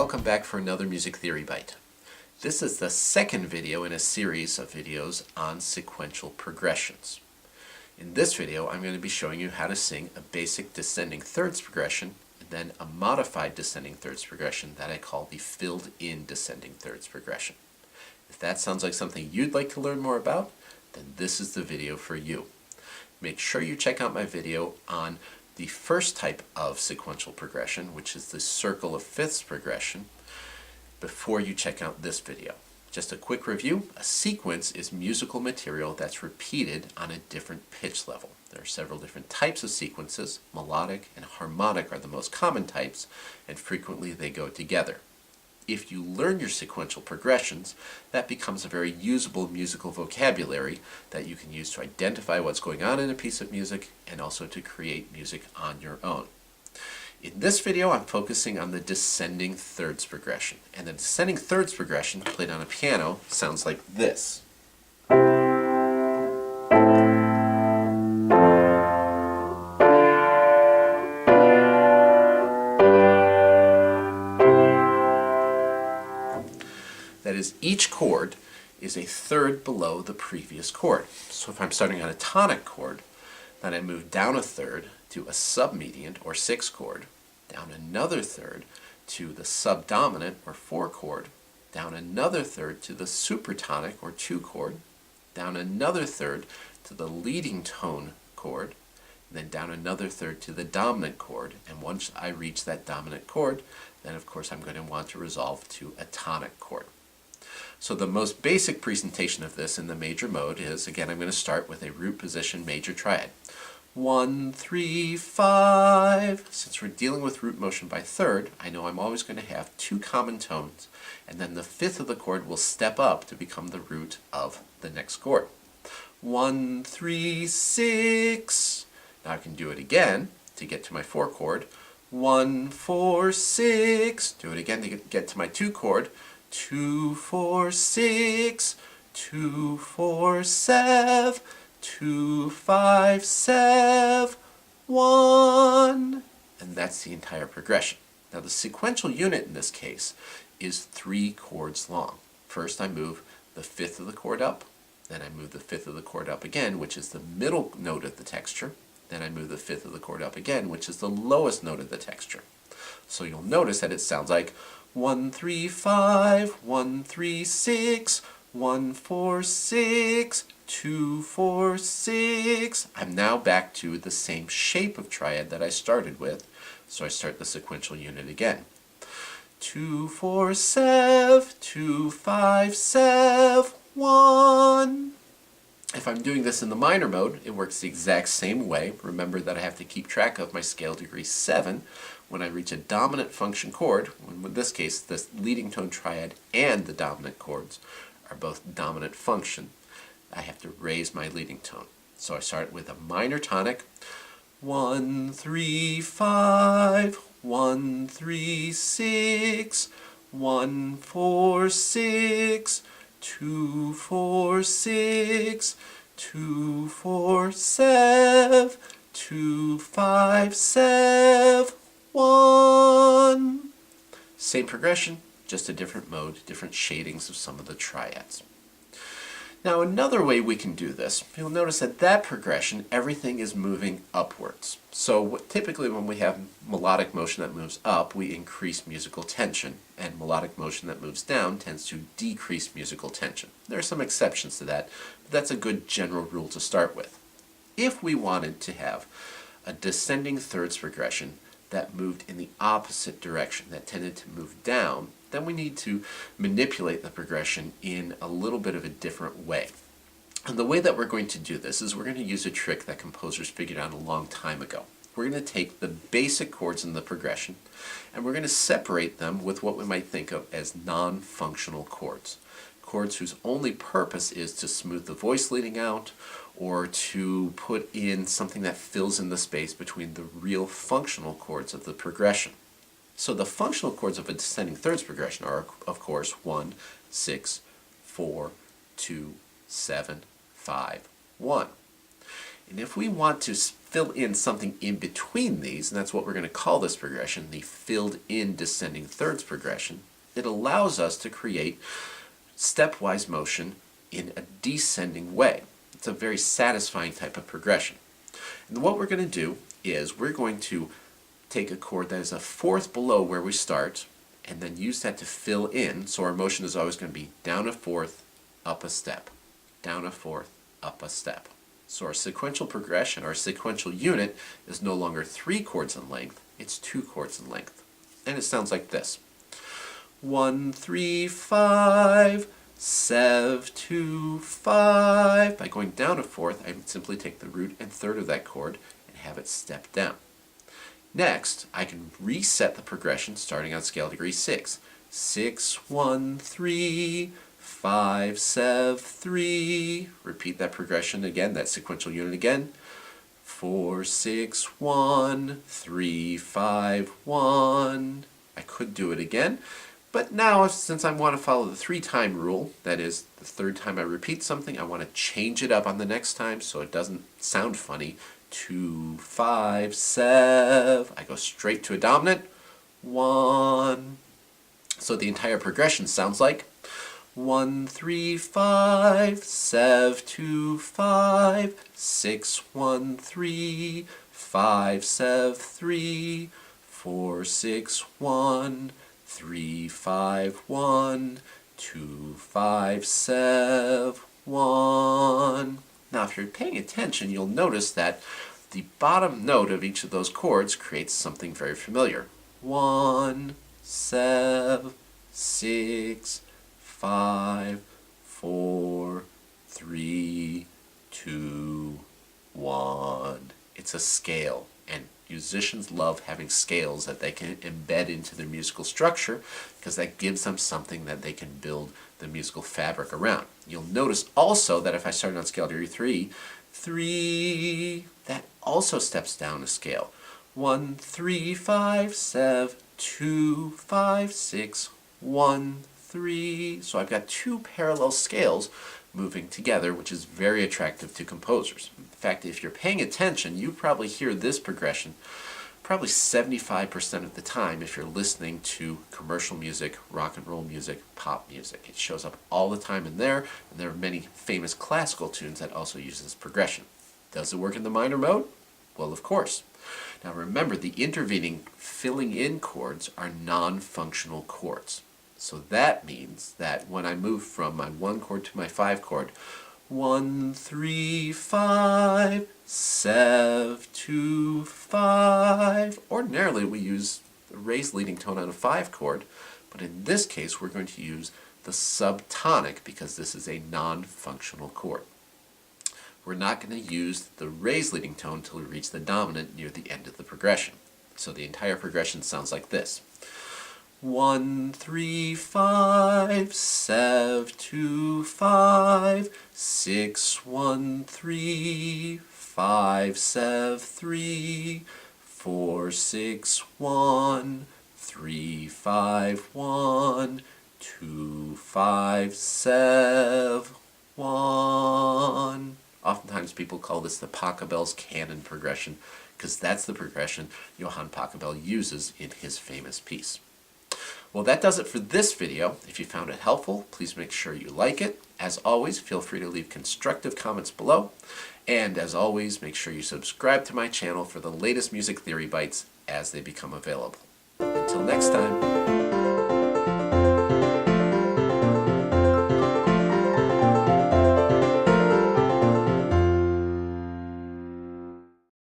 welcome back for another Music Theory Bite. This is the second video in a series of videos on sequential progressions. In this video, I'm going to be showing you how to sing a basic descending thirds progression and then a modified descending thirds progression that I call the filled-in descending thirds progression. If that sounds like something you'd like to learn more about, then this is the video for you. Make sure you check out my video on the first type of sequential progression, which is the circle of fifths progression, before you check out this video. Just a quick review: a sequence is musical material that's repeated on a different pitch level. There are several different types of sequences. Melodic and harmonic are the most common types, and frequently they go together. If you learn your sequential progressions, that becomes a very usable musical vocabulary that you can use to identify what's going on in a piece of music and also to create music on your own. In this video, I'm focusing on the descending thirds progression. And the descending thirds progression, played on a piano, sounds like this. That is, each chord is a third below the previous chord. So if I'm starting on a tonic chord, then I move down a third to a submediant or 6 chord, down another third to the subdominant or 4 chord, down another third to the supertonic or 2 chord, down another third to the leading tone chord, and then down another third to the dominant chord. And once I reach that dominant chord, then of course I'm going to want to resolve to a tonic chord. So the most basic presentation of this in the major mode is, again, I'm going to start with a root position major triad. 1, 3, 5. Since we're dealing with root motion by third, I know I'm always going to have 2 common tones, and then the fifth of the chord will step up to become the root of the next chord. 1, 3, 6. Now I can do it again to get to my 4 chord. 1, 4, 6. Do it again to get to my 2 chord. 2, 4, 6, 2, 4, 7, 2, 5, 7, 1. And that's the entire progression. Now the sequential unit in this case is 3 chords long. First I move the fifth of the chord up, then I move the fifth of the chord up again, which is the middle note of the texture, then I move the fifth of the chord up again, which is the lowest note of the texture. So you'll notice that it sounds like 1, 3, 5, 1, 3, 6, 1, 4, 6, 2, 4, 6. I'm now back to the same shape of triad that I started with, so I start the sequential unit again. 2, 4, 7, 2, 5, 7, 1. If I'm doing this in the minor mode, it works the exact same way. Remember that I have to keep track of my scale degree 7 when I reach a dominant function chord. In this case, the leading tone triad and the dominant chords are both dominant function. I have to raise my leading tone. So I start with a minor tonic. 1, 3, 5, 1, 3, 6, 1, 4, 6, 2, 4, 6, 2, 4, 7, 2, 5, 7, 1. Same progression, just a different mode, different shadings of some of the triads. Now another way we can do this, you'll notice that that progression, everything is moving upwards. So typically when we have melodic motion that moves up, we increase musical tension, and melodic motion that moves down tends to decrease musical tension. There are some exceptions to that, but that's a good general rule to start with. If we wanted to have a descending thirds progression that moved in the opposite direction, that tended to move down, then we need to manipulate the progression in a little bit of a different way. And the way that we're going to do this is we're going to use a trick that composers figured out a long time ago. We're going to take the basic chords in the progression and we're going to separate them with what we might think of as non-functional chords. Chords whose only purpose is to smooth the voice leading out or to put in something that fills in the space between the real functional chords of the progression. So the functional chords of a descending thirds progression are, of course, 1, 6, 4, 2, 7, 5, 1. And if we want to fill in something in between these, and that's what we're going to call this progression, the filled in descending thirds progression, it allows us to create stepwise motion in a descending way. It's a very satisfying type of progression. And what we're going to do is we're going to take a chord that is a fourth below where we start and then use that to fill in. So our motion is always going to be down a fourth, up a step, down a fourth, up a step. So our sequential progression, our sequential unit, is no longer 3 chords in length, it's 2 chords in length. And it sounds like this. 1, 3, 5, 7, 2, 5. By going down a fourth, I would simply take the root and third of that chord and have it step down. Next, I can reset the progression starting on scale degree 6. 6, 1, 3, 5, 7, 3. Repeat that progression again, that sequential unit again. 4, 6, 1, 3, 5, 1. I could do it again, but now since I want to follow the 3-time rule, that is, the third time I repeat something, I want to change it up on the next time so it doesn't sound funny. 2, 5, 7. I go straight to a dominant. 1. So the entire progression sounds like 1, 3, 5, 7, 2, 5, 6, 1, 3, 5, 7, 3, 4, 6, 1, 3, 5, 1, 2, 5, 7, 1. Now if you're paying attention, you'll notice that the bottom note of each of those chords creates something very familiar. 1, 7, 6, 5, 4, 3, 2, 1. It's a scale, and musicians love having scales that they can embed into their musical structure because that gives them something that they can build the musical fabric around. You'll notice also that if I started on scale degree 3, 3, that also steps down a scale. 1, 3, 5, 7, 2, 5, 6, 1, 3. So I've got 2 parallel scales moving together, which is very attractive to composers. In fact, if you're paying attention, you probably hear this progression probably 75% of the time if you're listening to commercial music, rock and roll music, pop music. It shows up all the time in there, and there are many famous classical tunes that also use this progression. Does it work in the minor mode? Well, of course. Now remember, the intervening filling in chords are non-functional chords. So that means that when I move from my 1 chord to my 5 chord, 1, 3, 5, 7, 2, 5. Ordinarily we use the raised leading tone on a 5 chord, but in this case we're going to use the subtonic because this is a non-functional chord. We're not going to use the raised leading tone until we reach the dominant near the end of the progression. So the entire progression sounds like this. 1, 3, 5, 7, 2, 5, 6, 1, 3, 5, 7, 3, 4, 6, 1, 3, 5, 1, 2, 5, 7, 1. Oftentimes people call this the Pachelbel's canon progression because that's the progression Johann Pachelbel uses in his famous piece. Well, that does it for this video. If you found it helpful, please make sure you like it. As always, feel free to leave constructive comments below. And as always, make sure you subscribe to my channel for the latest music theory bites as they become available. Until next time.